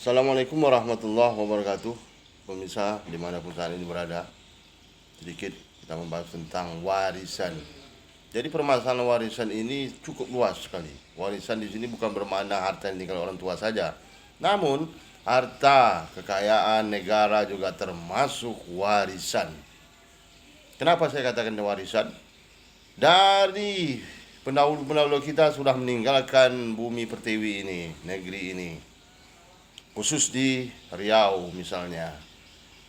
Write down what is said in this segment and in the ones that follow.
Assalamualaikum warahmatullahi wabarakatuh. Pemirsa dimanapun saat ini berada, sedikit kita membahas tentang warisan. Jadi permasalahan warisan ini cukup luas sekali. Warisan di sini bukan bermakna harta yang tinggal orang tua saja, namun harta kekayaan negara juga termasuk warisan. Kenapa saya katakan warisan? Dari pendahulu-pendahulu kita sudah meninggalkan bumi pertiwi ini, negeri ini, khusus di Riau misalnya.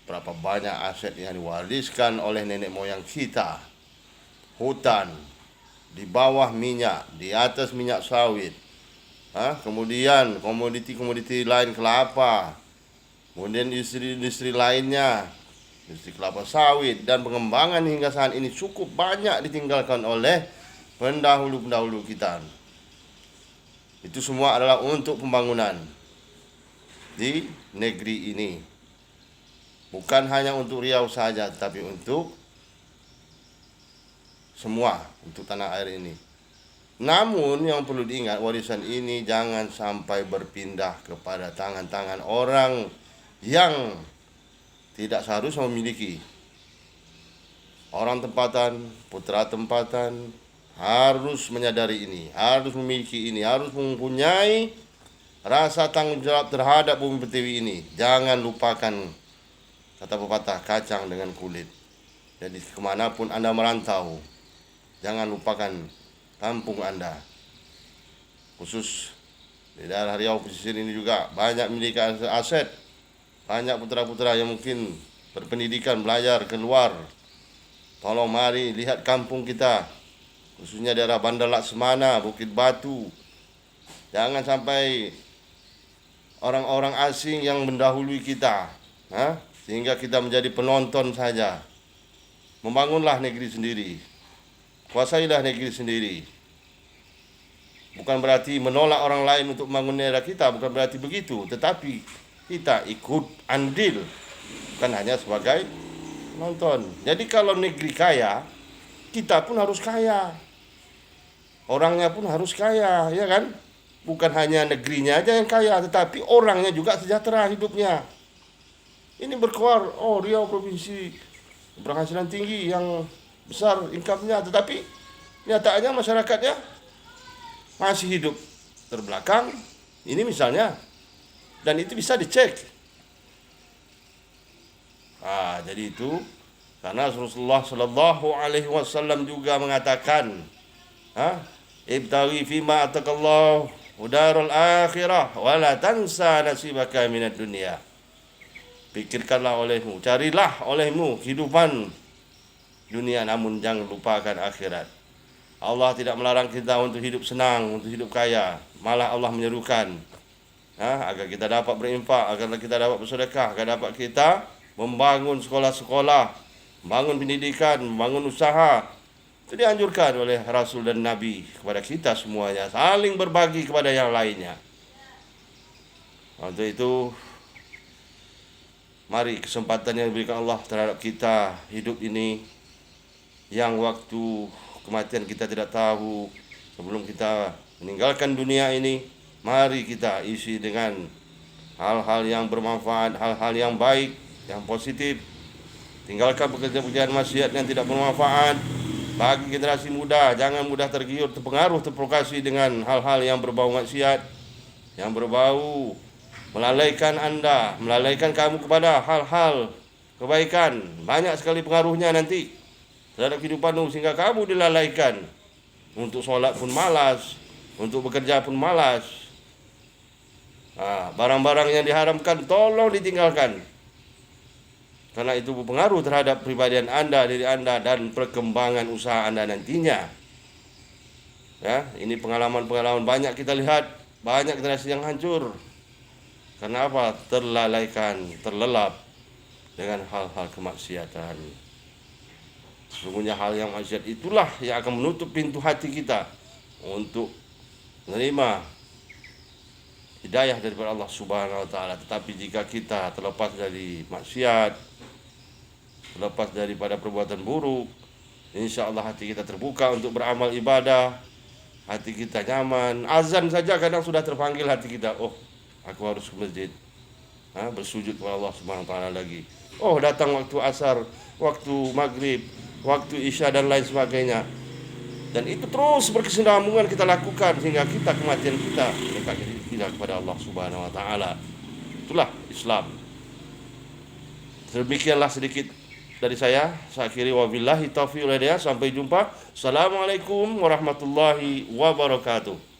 Berapa banyak aset yang diwariskan oleh nenek moyang kita. Hutan, di bawah minyak, di atas minyak sawit. Kemudian komoditi-komoditi lain, kelapa. Kemudian industri-industri lainnya, industri kelapa sawit, dan pengembangan hingga saat ini cukup banyak ditinggalkan oleh pendahulu-pendahulu kita. Itu semua adalah untuk pembangunan di negeri ini. Bukan hanya untuk Riau saja, tapi untuk semua, untuk tanah air ini. Namun yang perlu diingat, warisan ini jangan sampai berpindah kepada tangan-tangan orang yang tidak seharusnya memiliki. Orang tempatan, putra tempatan harus menyadari ini, harus memiliki ini, harus mempunyai rasa tanggung jawab terhadap bumi pertiwi ini. Jangan lupakan kata pepatah, kacang dengan kulit. Jadi kemanapun Anda merantau, jangan lupakan kampung Anda. Khusus di daerah Riau pesisir ini juga banyak memiliki aset. Banyak putra-putra yang mungkin berpendidikan, belajar keluar. Tolong mari lihat kampung kita, khususnya daerah Bandar Laksmana, Bukit Batu. Jangan sampai orang-orang asing yang mendahului kita, sehingga kita menjadi penonton saja. Membangunlah negeri sendiri, kuasailah negeri sendiri. Bukan berarti menolak orang lain untuk membangun daerah kita, bukan berarti begitu. Tetapi kita ikut andil, bukan hanya sebagai penonton. Jadi kalau negeri kaya, kita pun harus kaya. Orangnya pun harus kaya, ya kan? Bukan hanya negerinya aja yang kaya, tetapi orangnya juga sejahtera hidupnya. Ini berkeluar, Riau provinsi berpenghasilan tinggi yang besar income-nya, tetapi nyatanya masyarakatnya masih hidup terbelakang. Ini misalnya, dan itu bisa dicek. Jadi itu karena Rasulullah Shallallahu Alaihi Wasallam juga mengatakan, ibtaghi fima atakallahu darul akhirah wala tansa nasibaka minad dunya. Pikirkanlah olehmu, carilah olehmu kehidupan dunia, namun jangan lupakan akhirat. Allah tidak melarang kita untuk hidup senang, untuk hidup kaya. Malah Allah menyerukan agar kita dapat berinfak, agar kita dapat bersedekah, agar dapat kita membangun sekolah-sekolah, membangun pendidikan, membangun usaha. Itu dianjurkan oleh Rasul dan Nabi kepada kita semuanya, saling berbagi kepada yang lainnya. Untuk itu, mari kesempatan yang diberikan Allah terhadap kita hidup ini, yang waktu kematian kita tidak tahu, sebelum kita meninggalkan dunia ini, mari kita isi dengan hal-hal yang bermanfaat, hal-hal yang baik, yang positif. Tinggalkan pekerjaan-pekerjaan maksiat yang tidak bermanfaat. Bagi generasi muda, jangan mudah tergiur, terpengaruh, terprovokasi dengan hal-hal yang berbau maksiat, yang berbau melalaikan Anda, melalaikan kamu kepada hal-hal kebaikan. Banyak sekali pengaruhnya nanti terhadap kehidupanmu, sehingga kamu dilalaikan. Untuk sholat pun malas, untuk bekerja pun malas. Barang-barang yang diharamkan tolong ditinggalkan, karena itu berpengaruh terhadap pribadian Anda, diri Anda, dan perkembangan usaha Anda nantinya. Ini pengalaman-pengalaman banyak kita lihat, banyak generasi yang hancur. Karena apa? Terlalaikan, terlelap dengan hal-hal kemaksiatan. Sesungguhnya hal yang maksiat itulah yang akan menutup pintu hati kita untuk menerima hidayah daripada Allah Subhanahu wa taala. Tetapi jika kita terlepas dari maksiat, terlepas daripada perbuatan buruk, insya Allah hati kita terbuka untuk beramal ibadah, hati kita nyaman. Azan saja kadang sudah terpanggil hati kita, oh aku harus ke masjid, bersujud kepada Allah Subhanahu wa taala lagi. Oh, datang waktu asar, waktu maghrib, waktu isya dan lain sebagainya. Dan itu terus berkesinambungan kita lakukan sehingga kita kematian kita mendekatkan diri kita kepada Allah Subhanahu wa taala. Itulah Islam. Demikianlah sedikit dari saya. Saya akhiri wabillahi taufiq wal hidayah. Sampai jumpa. Assalamualaikum warahmatullahi wabarakatuh.